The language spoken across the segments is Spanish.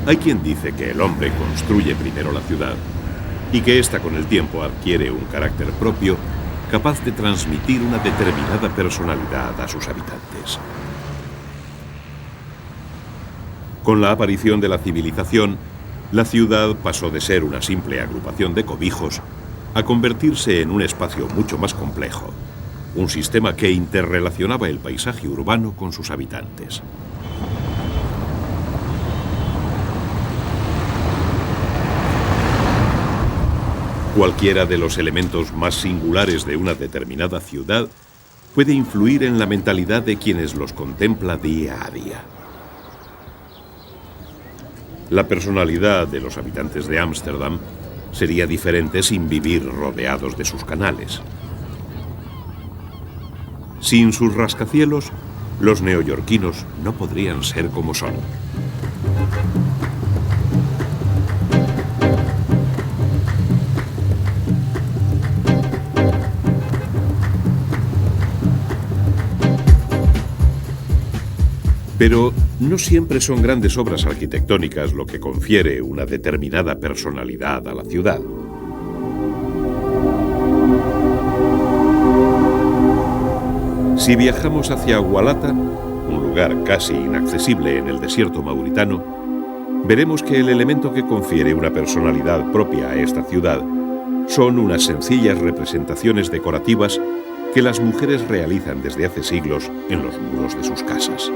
Hay quien dice que el hombre construye primero la ciudad y que ésta con el tiempo adquiere un carácter propio capaz de transmitir una determinada personalidad a sus habitantes. Con la aparición de la civilización, la ciudad pasó de ser una simple agrupación de cobijos a convertirse en un espacio mucho más complejo, un sistema que interrelacionaba el paisaje urbano con sus habitantes. Cualquiera de los elementos más singulares de una determinada ciudad puede influir en la mentalidad de quienes los contempla día a día. La personalidad de los habitantes de Ámsterdam sería diferente sin vivir rodeados de sus canales. Sin sus rascacielos, los neoyorquinos no podrían ser como son. Pero no siempre son grandes obras arquitectónicas lo que confiere una determinada personalidad a la ciudad. Si viajamos hacia Hualata, un lugar casi inaccesible en el desierto mauritano, veremos que el elemento que confiere una personalidad propia a esta ciudad son unas sencillas representaciones decorativas que las mujeres realizan desde hace siglos en los muros de sus casas.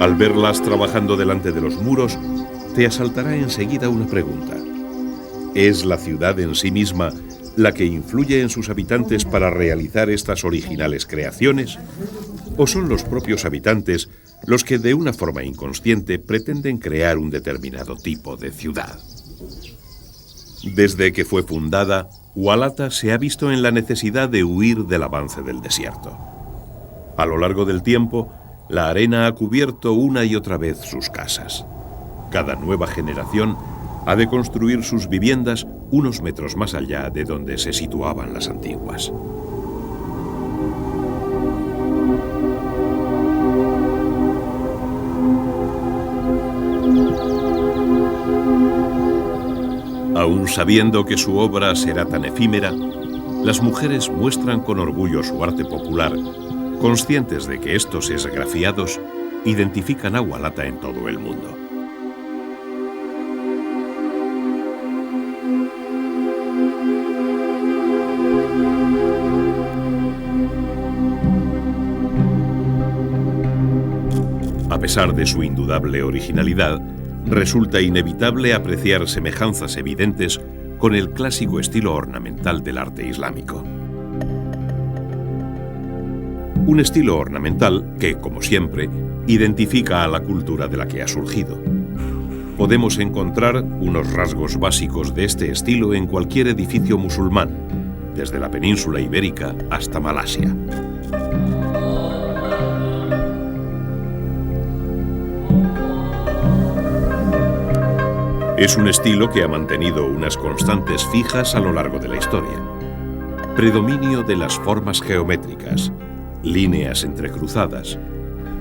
Al verlas trabajando delante de los muros, te asaltará enseguida una pregunta. ¿Es la ciudad en sí misma la que influye en sus habitantes para realizar estas originales creaciones? ¿O son los propios habitantes los que de una forma inconsciente pretenden crear un determinado tipo de ciudad? Desde que fue fundada, Hualata se ha visto en la necesidad de huir del avance del desierto. A lo largo del tiempo, la arena ha cubierto una y otra vez sus casas. Cada nueva generación ha de construir sus viviendas unos metros más allá de donde se situaban las antiguas. Aún sabiendo que su obra será tan efímera, las mujeres muestran con orgullo su arte popular, conscientes de que estos esgrafiados identifican a Hualata en todo el mundo. A pesar de su indudable originalidad, resulta inevitable apreciar semejanzas evidentes con el clásico estilo ornamental del arte islámico. Un estilo ornamental que, como siempre, identifica a la cultura de la que ha surgido. Podemos encontrar unos rasgos básicos de este estilo en cualquier edificio musulmán, desde la península ibérica hasta Malasia. Es un estilo que ha mantenido unas constantes fijas a lo largo de la historia. Predominio de las formas geométricas, líneas entrecruzadas,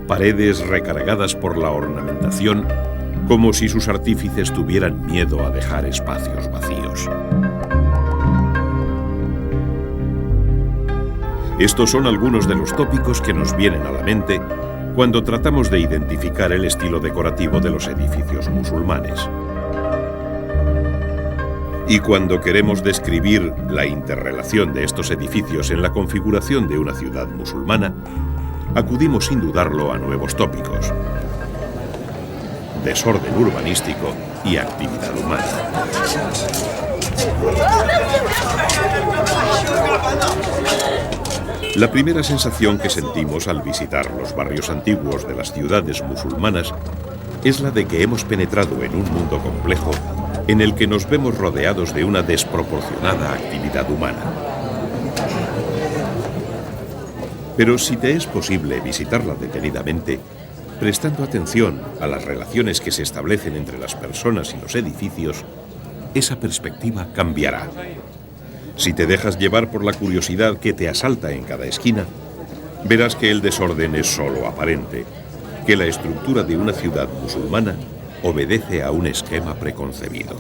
paredes recargadas por la ornamentación, como si sus artífices tuvieran miedo a dejar espacios vacíos. Estos son algunos de los tópicos que nos vienen a la mente cuando tratamos de identificar el estilo decorativo de los edificios musulmanes. Y cuando queremos describir la interrelación de estos edificios en la configuración de una ciudad musulmana, acudimos sin dudarlo a nuevos tópicos: desorden urbanístico y actividad humana. La primera sensación que sentimos al visitar los barrios antiguos de las ciudades musulmanas es la de que hemos penetrado en un mundo complejo en el que nos vemos rodeados de una desproporcionada actividad humana. Pero si te es posible visitarla detenidamente, prestando atención a las relaciones que se establecen entre las personas y los edificios, esa perspectiva cambiará. Si te dejas llevar por la curiosidad que te asalta en cada esquina, verás que el desorden es solo aparente, que la estructura de una ciudad musulmana obedece a un esquema preconcebido.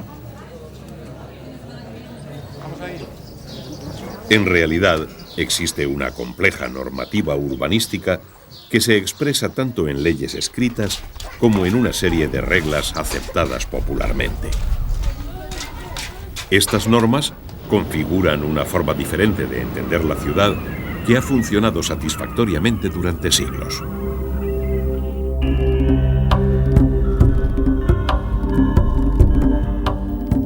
En realidad, existe una compleja normativa urbanística que se expresa tanto en leyes escritas como en una serie de reglas aceptadas popularmente. Estas normas configuran una forma diferente de entender la ciudad que ha funcionado satisfactoriamente durante siglos.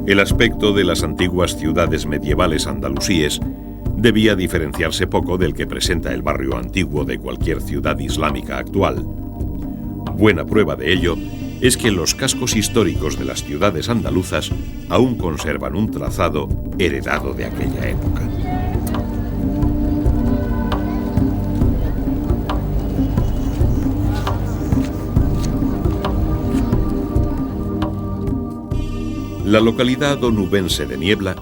El aspecto de las antiguas ciudades medievales andalusíes debía diferenciarse poco del que presenta el barrio antiguo de cualquier ciudad islámica actual. Buena prueba de ello es que los cascos históricos de las ciudades andaluzas aún conservan un trazado heredado de aquella época. La localidad onubense de Niebla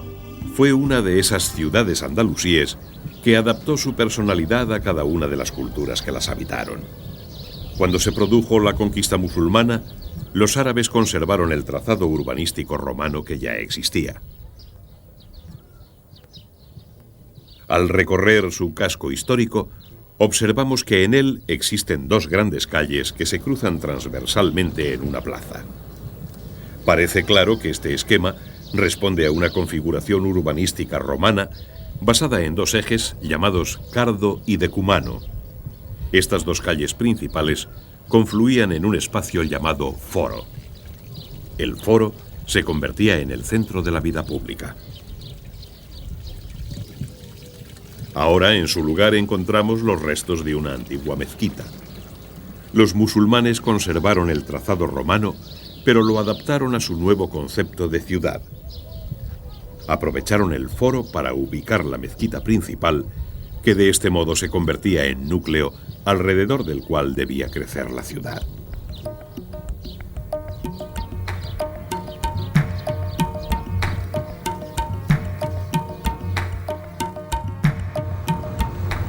fue una de esas ciudades andalusíes que adaptó su personalidad a cada una de las culturas que las habitaron. Cuando se produjo la conquista musulmana, los árabes conservaron el trazado urbanístico romano que ya existía. Al recorrer su casco histórico, observamos que en él existen dos grandes calles que se cruzan transversalmente en una plaza. Parece claro que este esquema responde a una configuración urbanística romana basada en dos ejes llamados Cardo y Decumano. Estas dos calles principales confluían en un espacio llamado Foro. El Foro se convertía en el centro de la vida pública. Ahora en su lugar encontramos los restos de una antigua mezquita. Los musulmanes conservaron el trazado romano, pero lo adaptaron a su nuevo concepto de ciudad. Aprovecharon el foro para ubicar la mezquita principal, que de este modo se convertía en núcleo alrededor del cual debía crecer la ciudad.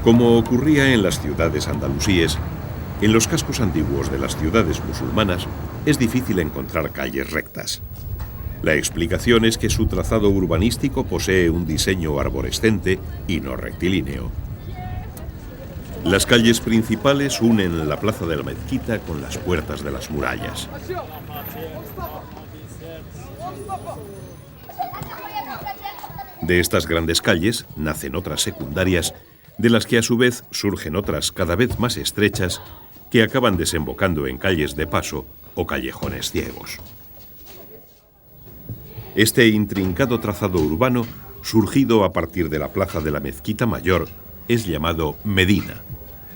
Como ocurría en las ciudades andalusíes, en los cascos antiguos de las ciudades musulmanas es difícil encontrar calles rectas. La explicación es que su trazado urbanístico posee un diseño arborescente y no rectilíneo. Las calles principales unen la plaza de la mezquita con las puertas de las murallas. De estas grandes calles nacen otras secundarias, de las que a su vez surgen otras cada vez más estrechas que acaban desembocando en calles de paso o callejones ciegos. Este intrincado trazado urbano, surgido a partir de la plaza de la Mezquita Mayor, es llamado Medina.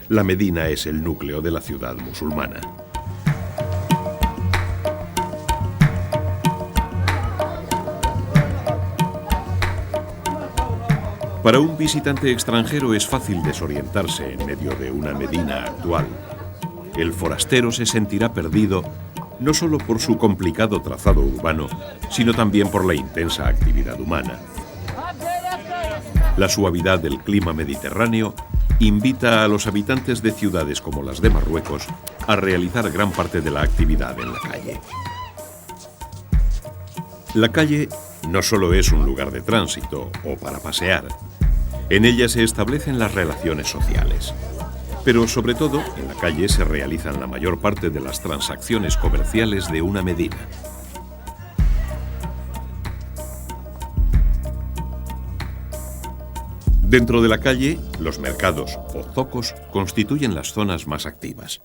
La Medina es el núcleo de la ciudad musulmana. Para un visitante extranjero es fácil desorientarse en medio de una Medina actual. El forastero se sentirá perdido no solo por su complicado trazado urbano, sino también por la intensa actividad humana. La suavidad del clima mediterráneo invita a los habitantes de ciudades como las de Marruecos a realizar gran parte de la actividad en la calle. La calle no solo es un lugar de tránsito o para pasear. En ella se establecen las relaciones sociales. Pero sobre todo, en la calle se realizan la mayor parte de las transacciones comerciales de una medina. Dentro de la calle, los mercados o zocos constituyen las zonas más activas.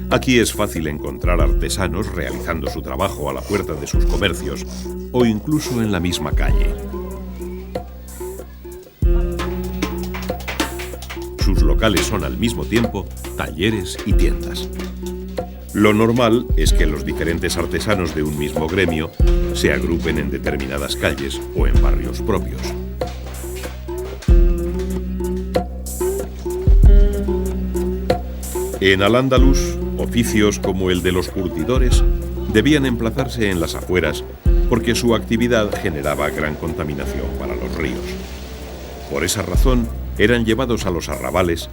Aquí es fácil encontrar artesanos realizando su trabajo a la puerta de sus comercios o incluso en la misma calle. Sus locales son al mismo tiempo talleres y tiendas. Lo normal es que los diferentes artesanos de un mismo gremio se agrupen en determinadas calles o en barrios propios. En Al-Ándalus, oficios como el de los curtidores debían emplazarse en las afueras porque su actividad generaba gran contaminación para los ríos. Por esa razón, eran llevados a los arrabales,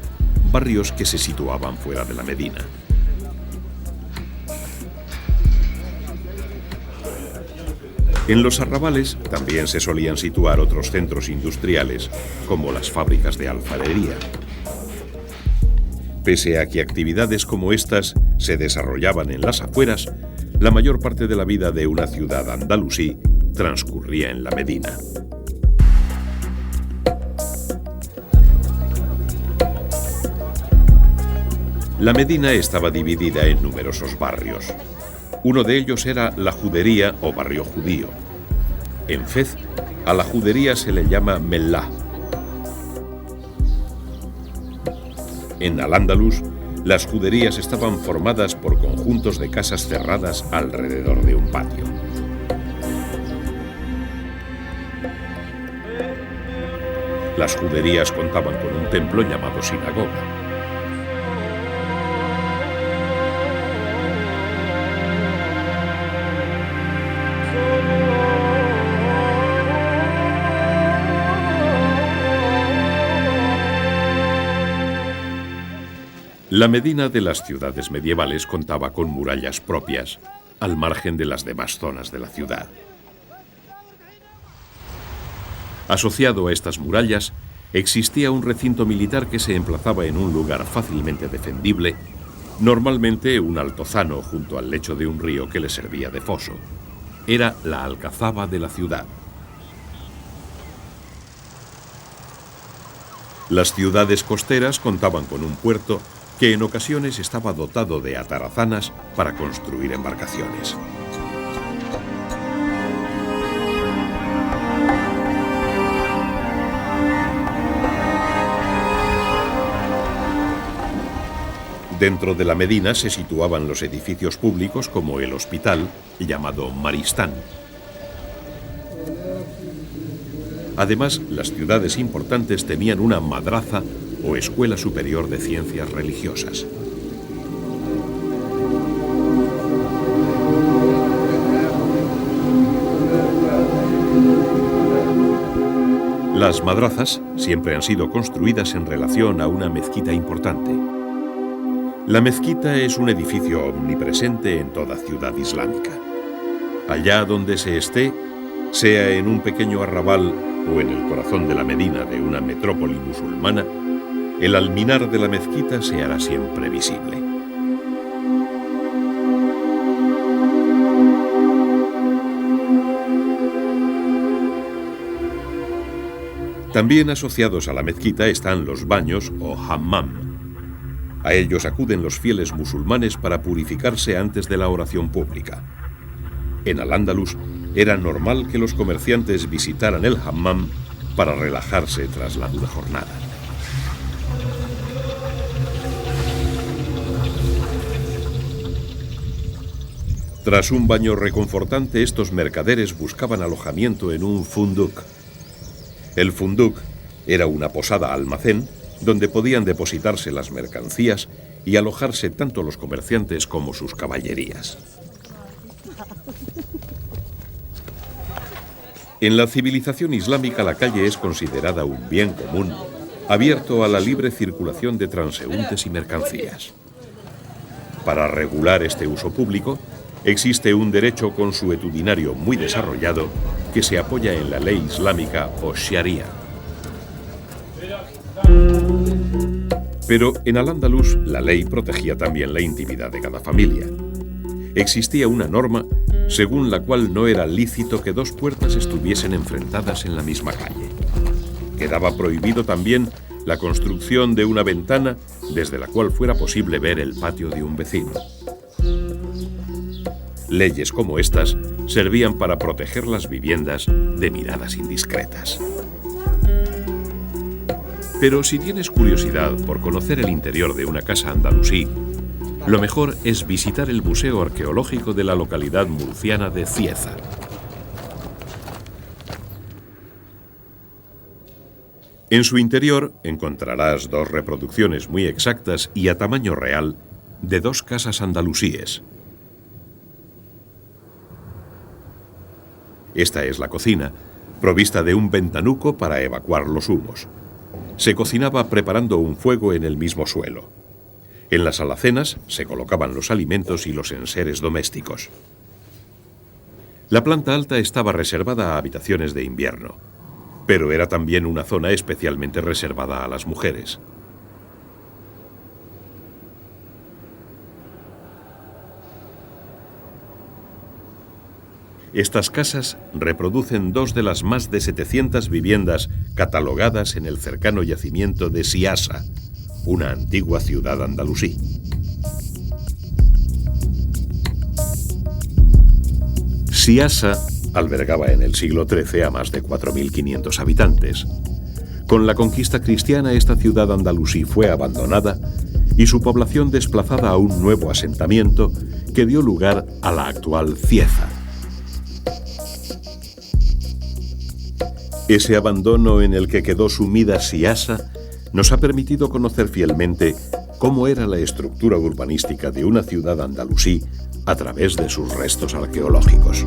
barrios que se situaban fuera de la Medina. En los arrabales también se solían situar otros centros industriales, como las fábricas de alfarería. Pese a que actividades como estas se desarrollaban en las afueras, la mayor parte de la vida de una ciudad andalusí transcurría en la Medina. La Medina estaba dividida en numerosos barrios. Uno de ellos era la Judería o barrio judío. En Fez, a la judería se le llama Mellah. En Al-Ándalus, las juderías estaban formadas por conjuntos de casas cerradas alrededor de un patio. Las juderías contaban con un templo llamado sinagoga. La Medina de las ciudades medievales contaba con murallas propias, al margen de las demás zonas de la ciudad. Asociado a estas murallas, existía un recinto militar que se emplazaba en un lugar fácilmente defendible, normalmente un altozano junto al lecho de un río que le servía de foso. Era la alcazaba de la ciudad. Las ciudades costeras contaban con un puerto que en ocasiones estaba dotado de atarazanas para construir embarcaciones. Dentro de la Medina se situaban los edificios públicos como el hospital, llamado Maristán. Además, las ciudades importantes tenían una madraza o Escuela Superior de Ciencias Religiosas. Las madrazas siempre han sido construidas en relación a una mezquita importante. La mezquita es un edificio omnipresente en toda ciudad islámica. Allá donde se esté, sea en un pequeño arrabal o en el corazón de la Medina de una metrópoli musulmana, el alminar de la mezquita se hará siempre visible. También asociados a la mezquita están los baños o hammam. A ellos acuden los fieles musulmanes para purificarse antes de la oración pública. En Al-Ándalus era normal que los comerciantes visitaran el hammam para relajarse tras la dura jornada. Tras un baño reconfortante, estos mercaderes buscaban alojamiento en un funduk. El funduk era una posada almacén donde podían depositarse las mercancías y alojarse tanto los comerciantes como sus caballerías. En la civilización islámica, la calle es considerada un bien común, abierto a la libre circulación de transeúntes y mercancías. Para regular este uso público, existe un derecho consuetudinario muy desarrollado que se apoya en la ley islámica o sharia. Pero en Al-Ándalus la ley protegía también la intimidad de cada familia. Existía una norma según la cual no era lícito que dos puertas estuviesen enfrentadas en la misma calle. Quedaba prohibido también la construcción de una ventana desde la cual fuera posible ver el patio de un vecino. Leyes como estas servían para proteger las viviendas de miradas indiscretas. Pero si tienes curiosidad por conocer el interior de una casa andalusí, lo mejor es visitar el Museo Arqueológico de la localidad murciana de Cieza. En su interior encontrarás dos reproducciones muy exactas y a tamaño real de dos casas andalusíes. Esta es la cocina, provista de un ventanuco para evacuar los humos. Se cocinaba preparando un fuego en el mismo suelo. En las alacenas se colocaban los alimentos y los enseres domésticos. La planta alta estaba reservada a habitaciones de invierno, pero era también una zona especialmente reservada a las mujeres. Estas casas reproducen dos de las más de 700 viviendas catalogadas en el cercano yacimiento de Siassa, una antigua ciudad andalusí. Siassa albergaba en el siglo XIII a más de 4.500 habitantes. Con la conquista cristiana, esta ciudad andalusí fue abandonada y su población desplazada a un nuevo asentamiento que dio lugar a la actual Cieza. Ese abandono en el que quedó sumida Siassa nos ha permitido conocer fielmente cómo era la estructura urbanística de una ciudad andalusí a través de sus restos arqueológicos.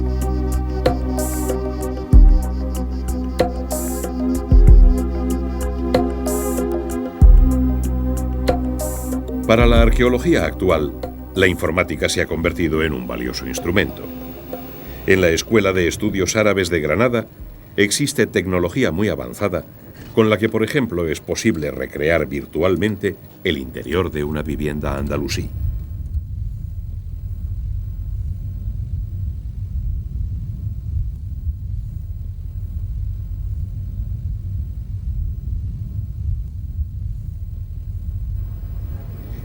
Para la arqueología actual, la informática se ha convertido en un valioso instrumento. En la Escuela de Estudios Árabes de Granada existe tecnología muy avanzada con la que, por ejemplo, es posible recrear virtualmente el interior de una vivienda andalusí.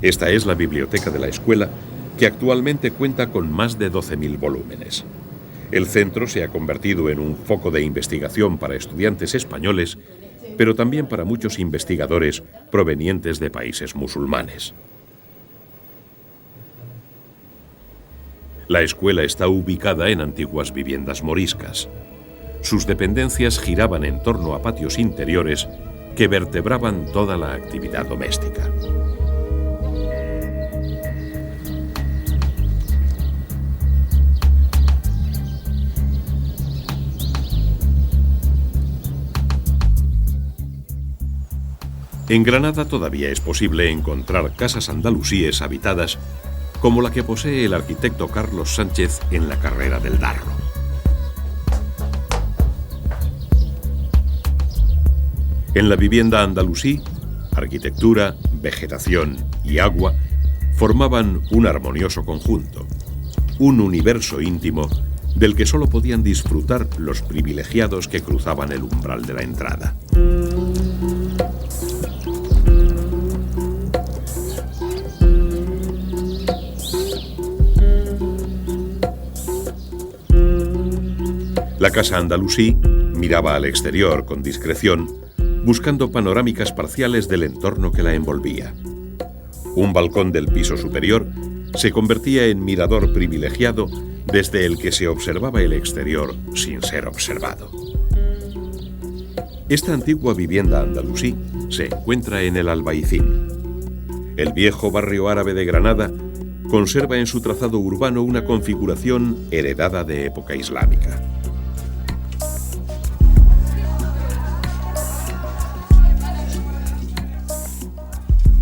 Esta es la biblioteca de la escuela, que actualmente cuenta con más de 12.000 volúmenes. El centro se ha convertido en un foco de investigación para estudiantes españoles, pero también para muchos investigadores provenientes de países musulmanes. La escuela está ubicada en antiguas viviendas moriscas. Sus dependencias giraban en torno a patios interiores que vertebraban toda la actividad doméstica. En Granada todavía es posible encontrar casas andalusíes habitadas como la que posee el arquitecto Carlos Sánchez en la Carrera del Darro. En la vivienda andalusí, arquitectura, vegetación y agua formaban un armonioso conjunto, un universo íntimo del que solo podían disfrutar los privilegiados que cruzaban el umbral de la entrada. La casa andalusí miraba al exterior con discreción, buscando panorámicas parciales del entorno que la envolvía. Un balcón del piso superior se convertía en mirador privilegiado desde el que se observaba el exterior sin ser observado. Esta antigua vivienda andalusí se encuentra en el Albaicín. El viejo barrio árabe de Granada conserva en su trazado urbano una configuración heredada de época islámica.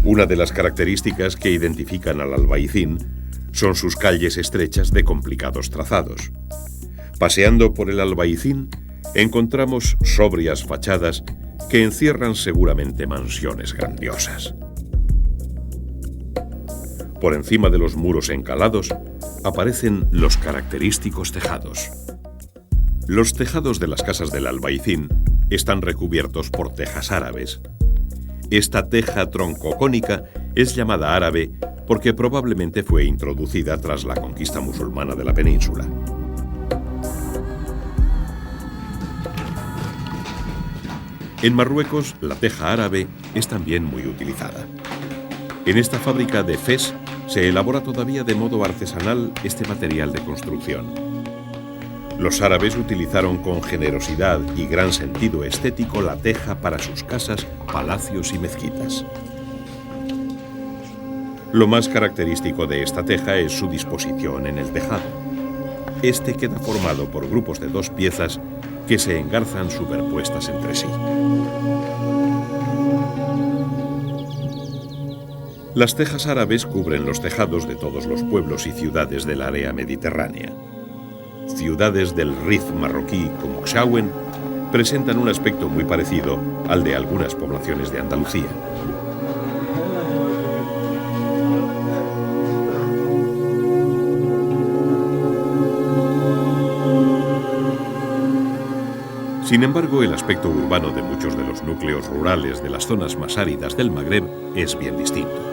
Una de las características que identifican al Albaicín son sus calles estrechas de complicados trazados. Paseando por el Albaicín, encontramos sobrias fachadas que encierran seguramente mansiones grandiosas. Por encima de los muros encalados aparecen los característicos tejados. Los tejados de las casas del Albaicín están recubiertos por tejas árabes. Esta teja troncocónica es llamada árabe porque probablemente fue introducida tras la conquista musulmana de la península. En Marruecos, la teja árabe es también muy utilizada. En esta fábrica de Fez se elabora todavía de modo artesanal este material de construcción. Los árabes utilizaron con generosidad y gran sentido estético la teja para sus casas, palacios y mezquitas. Lo más característico de esta teja es su disposición en el tejado. Este queda formado por grupos de 2 piezas que se engarzan superpuestas entre sí. Las tejas árabes cubren los tejados de todos los pueblos y ciudades del área mediterránea. Ciudades del Rif marroquí como Kshawen presentan un aspecto muy parecido al de algunas poblaciones de Andalucía. Sin embargo, el aspecto urbano de muchos de los núcleos rurales de las zonas más áridas del Magreb es bien distinto.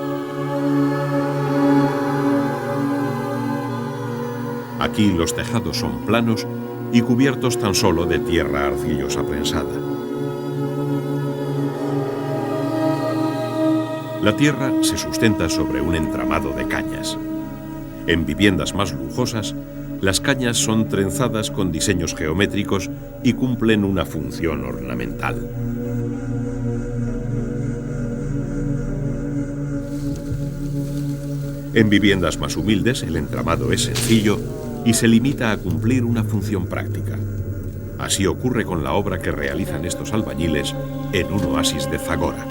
Aquí los tejados son planos y cubiertos tan solo de tierra arcillosa prensada. La tierra se sustenta sobre un entramado de cañas. En viviendas más lujosas, las cañas son trenzadas con diseños geométricos y cumplen una función ornamental. En viviendas más humildes, el entramado es sencillo y se limita a cumplir una función práctica. Así ocurre con la obra que realizan estos albañiles en un oasis de Zagora.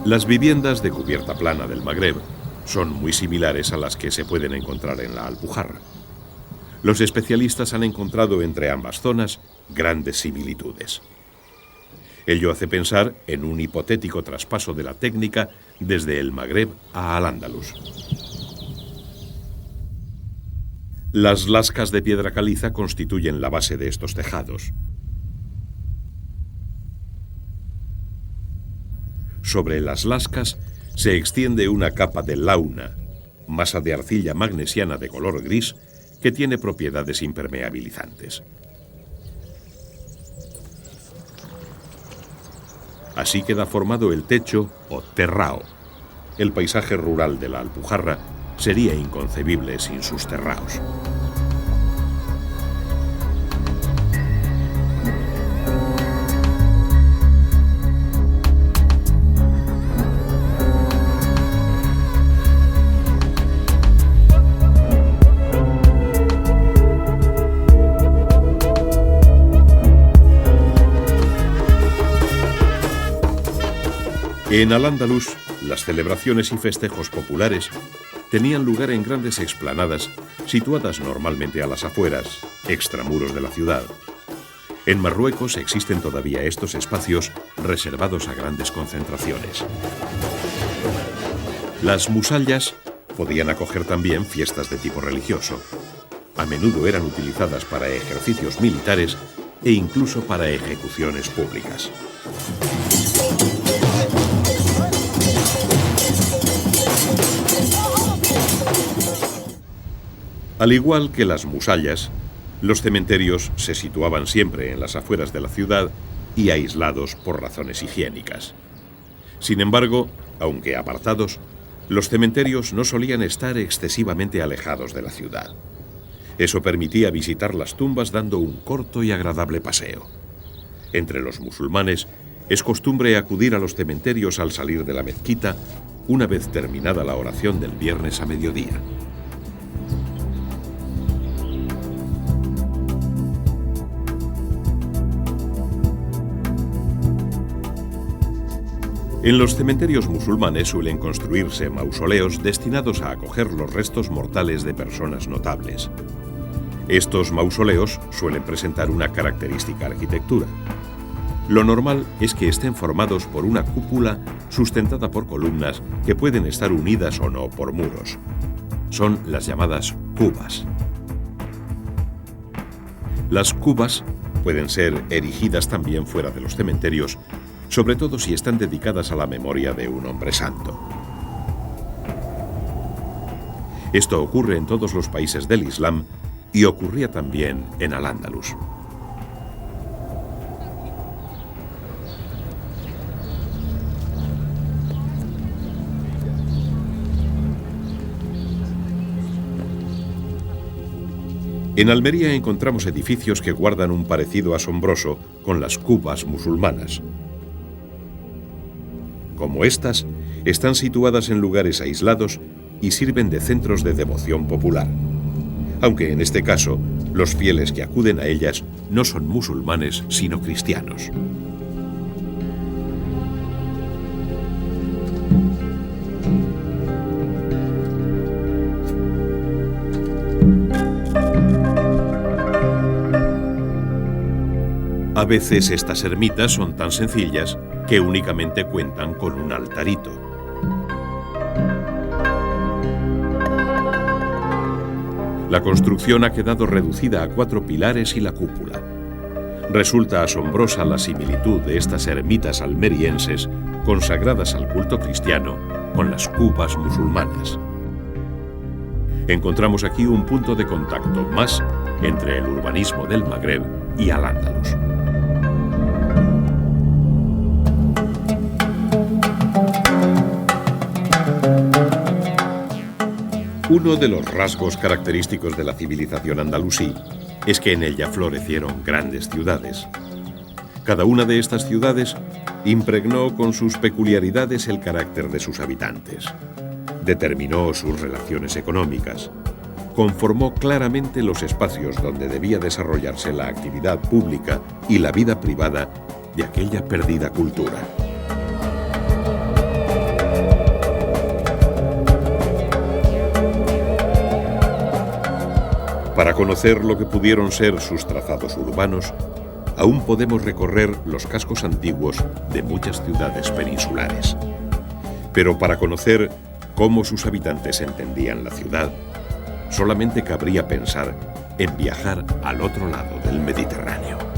Las viviendas de cubierta plana del Magreb son muy similares a las que se pueden encontrar en la Alpujarra. Los especialistas han encontrado entre ambas zonas grandes similitudes. Ello hace pensar en un hipotético traspaso de la técnica desde el Magreb a Al-Ándalus. Las lascas de piedra caliza constituyen la base de estos tejados. Sobre las lascas se extiende una capa de launa, masa de arcilla magnesiana de color gris que tiene propiedades impermeabilizantes. Así queda formado el techo o terrao. El paisaje rural de la Alpujarra sería inconcebible sin sus terraos. En Al-Ándalus, las celebraciones y festejos populares tenían lugar en grandes explanadas situadas normalmente a las afueras, extramuros de la ciudad. En Marruecos existen todavía estos espacios reservados a grandes concentraciones. Las musallas podían acoger también fiestas de tipo religioso. A menudo eran utilizadas para ejercicios militares e incluso para ejecuciones públicas. Al igual que las musallas, los cementerios se situaban siempre en las afueras de la ciudad y aislados por razones higiénicas. Sin embargo, aunque apartados, los cementerios no solían estar excesivamente alejados de la ciudad. Eso permitía visitar las tumbas dando un corto y agradable paseo. Entre los musulmanes es costumbre acudir a los cementerios al salir de la mezquita una vez terminada la oración del viernes a mediodía. En los cementerios musulmanes suelen construirse mausoleos destinados a acoger los restos mortales de personas notables. Estos mausoleos suelen presentar una característica arquitectura. Lo normal es que estén formados por una cúpula sustentada por columnas que pueden estar unidas o no por muros. Son las llamadas cubas. Las cubas pueden ser erigidas también fuera de los cementerios, sobre todo si están dedicadas a la memoria de un hombre santo. Esto ocurre en todos los países del Islam y ocurría también en Al-Ándalus. En Almería encontramos edificios que guardan un parecido asombroso con las cubas musulmanas. como estas, están situadas en lugares aislados y sirven de centros de devoción popular. Aunque en este caso, los fieles que acuden a ellas no son musulmanes, sino cristianos. A veces estas ermitas son tan sencillas que únicamente cuentan con un altarito. La construcción ha quedado reducida a 4 pilares y la cúpula. Resulta asombrosa la similitud de estas ermitas almerienses consagradas al culto cristiano con las cubas musulmanas. Encontramos aquí un punto de contacto más entre el urbanismo del Magreb y Al-Ándalus. Uno de los rasgos característicos de la civilización andalusí es que en ella florecieron grandes ciudades. Cada una de estas ciudades impregnó con sus peculiaridades el carácter de sus habitantes, determinó sus relaciones económicas, conformó claramente los espacios donde debía desarrollarse la actividad pública y la vida privada de aquella perdida cultura. Para conocer lo que pudieron ser sus trazados urbanos, aún podemos recorrer los cascos antiguos de muchas ciudades peninsulares. Pero para conocer cómo sus habitantes entendían la ciudad, solamente cabría pensar en viajar al otro lado del Mediterráneo.